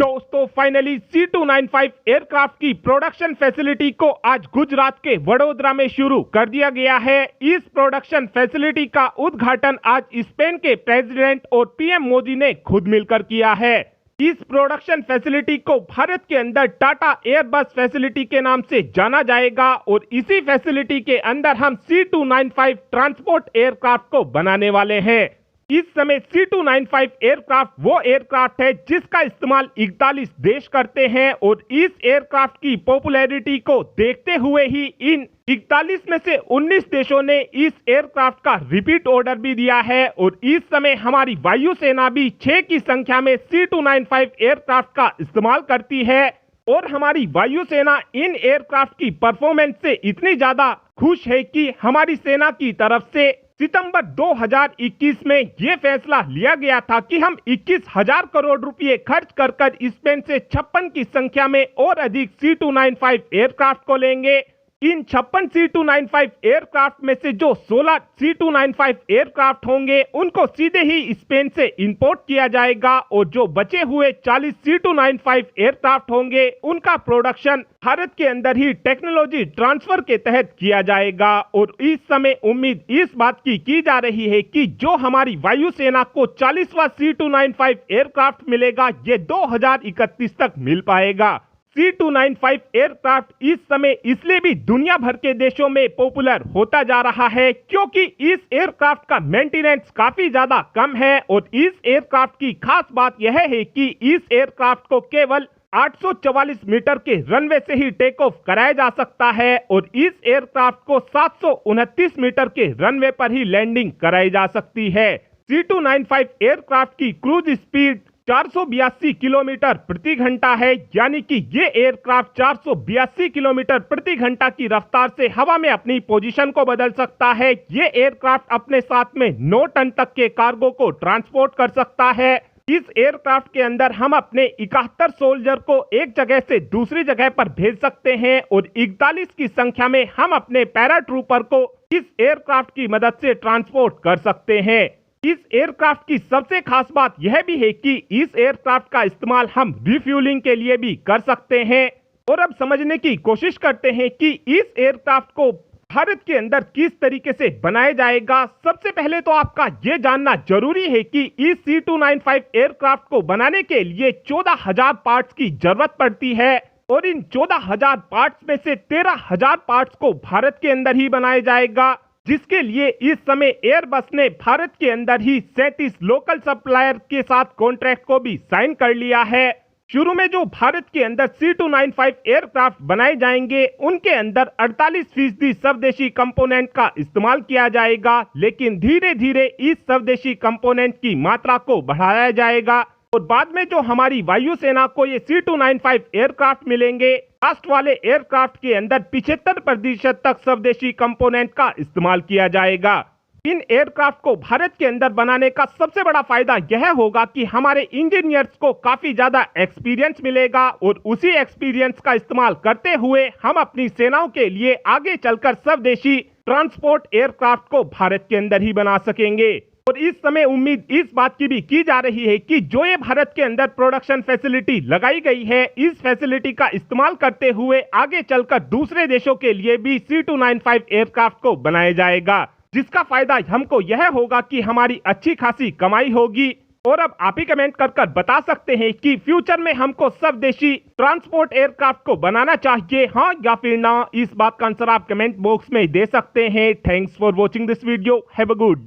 दोस्तों finally C295 aircraft की production facility को आज गुजरात के वडोदरा में शुरू कर दिया गया है। इस प्रोडक्शन फैसिलिटी का उद्घाटन आज स्पेन के प्रेसिडेंट और पीएम मोदी ने खुद मिलकर किया है। इस प्रोडक्शन फैसिलिटी को भारत के अंदर टाटा एयरबस फैसिलिटी के नाम से जाना जाएगा और इसी फैसिलिटी के अंदर हम C295 ट्रांसपोर्ट एयरक्राफ्ट को बनाने वाले हैं। इस समय C295 एयरक्राफ्ट वो एयरक्राफ्ट है जिसका इस्तेमाल 41 देश करते हैं और इस एयरक्राफ्ट की पॉपुलैरिटी को देखते हुए ही इन 41 में से 19 देशों ने इस एयरक्राफ्ट का रिपीट ऑर्डर भी दिया है और इस समय हमारी वायुसेना भी 6 की संख्या में C295 एयरक्राफ्ट का इस्तेमाल करती है और हमारी वायुसेना इन एयरक्राफ्ट की परफॉर्मेंस से इतनी ज्यादा खुश है कि हमारी सेना की तरफ से सितंबर 2021 में यह फैसला लिया गया था कि हम 21,000 करोड़ रुपए खर्च कर स्पेन से 56 की संख्या में और अधिक C295 एयरक्राफ्ट को लेंगे। इन 56 C295 एयरक्राफ्ट में से जो 16 C295 एयरक्राफ्ट होंगे उनको सीधे ही स्पेन से इंपोर्ट किया जाएगा और जो बचे हुए 40 C295 एयरक्राफ्ट होंगे उनका प्रोडक्शन भारत के अंदर ही टेक्नोलॉजी ट्रांसफर के तहत किया जाएगा। और इस समय उम्मीद इस बात की जा रही है कि जो हमारी वायुसेना को 40वां C295 एयरक्राफ्ट मिलेगा ये 2031 तक मिल पाएगा। C295 एयरक्राफ्ट इस समय इसलिए भी दुनिया भर के देशों में पॉपुलर होता जा रहा है क्योंकि इस एयरक्राफ्ट का मेंटेनेंस काफी ज्यादा कम है और इस एयरक्राफ्ट की खास बात यह है कि इस एयरक्राफ्ट को केवल 844 मीटर के रनवे से ही टेक ऑफ कराया जा सकता है और इस एयरक्राफ्ट को 729 मीटर के रनवे पर ही लैंडिंग कराई जा सकती है। C295 एयरक्राफ्ट की क्रूज स्पीड 482 किलोमीटर प्रति घंटा है, यानी कि ये एयरक्राफ्ट 482 किलोमीटर प्रति घंटा की रफ्तार से हवा में अपनी पोजीशन को बदल सकता है। ये एयरक्राफ्ट अपने साथ में 9 टन तक के कार्गो को ट्रांसपोर्ट कर सकता है। इस एयरक्राफ्ट के अंदर हम अपने 71 सोल्जर को एक जगह से दूसरी जगह पर भेज सकते हैं और 41 की संख्या में हम अपने पैराट्रूपर को इस एयरक्राफ्ट की मदद से ट्रांसपोर्ट कर सकते हैं। इस एयरक्राफ्ट की सबसे खास बात यह भी है कि इस एयरक्राफ्ट का इस्तेमाल हम रिफ्यूलिंग के लिए भी कर सकते हैं। और अब समझने की कोशिश करते हैं कि इस एयरक्राफ्ट को भारत के अंदर किस तरीके से बनाया जाएगा। सबसे पहले तो आपका यह जानना जरूरी है कि इस C295 एयरक्राफ्ट को बनाने के लिए 14,000 पार्ट्स की जरूरत पड़ती है और इन 14,000 पार्ट्स में से 13,000 पार्ट्स को भारत के अंदर ही बनाया जाएगा, जिसके लिए इस समय एयरबस ने भारत के अंदर ही 37 लोकल सप्लायर के साथ कॉन्ट्रैक्ट को भी साइन कर लिया है। शुरू में जो भारत के अंदर C295 एयरक्राफ्ट बनाए जाएंगे उनके अंदर 48% स्वदेशी कंपोनेंट का इस्तेमाल किया जाएगा, लेकिन धीरे धीरे इस स्वदेशी कंपोनेंट की मात्रा को बढ़ाया जाएगा और बाद में जो हमारी वायुसेना को ये C295 एयरक्राफ्ट मिलेंगे लास्ट वाले एयरक्राफ्ट के अंदर 75% तक स्वदेशी कंपोनेंट का इस्तेमाल किया जाएगा। इन एयरक्राफ्ट को भारत के अंदर बनाने का सबसे बड़ा फायदा यह होगा कि हमारे इंजीनियर्स को काफी ज्यादा एक्सपीरियंस मिलेगा और उसी एक्सपीरियंस का इस्तेमाल करते हुए हम अपनी सेनाओं के लिए आगे चलकर स्वदेशी ट्रांसपोर्ट एयरक्राफ्ट को भारत के अंदर ही बना सकेंगे। और इस समय उम्मीद इस बात की भी की जा रही है कि जो ये भारत के अंदर प्रोडक्शन फैसिलिटी लगाई गई है इस फैसिलिटी का इस्तेमाल करते हुए आगे चलकर दूसरे देशों के लिए भी C295 एयरक्राफ्ट को बनाया जाएगा, जिसका फायदा हमको यह होगा कि हमारी अच्छी खासी कमाई होगी। और अब आप ही कमेंट कर बता सकते हैं कि फ्यूचर में हमको स्वदेशी ट्रांसपोर्ट एयरक्राफ्ट को बनाना चाहिए, हाँ या फिर ना। इस बात का आंसर आप कमेंट बॉक्स में दे सकते हैं। Thanks for watching this video. Have a good day.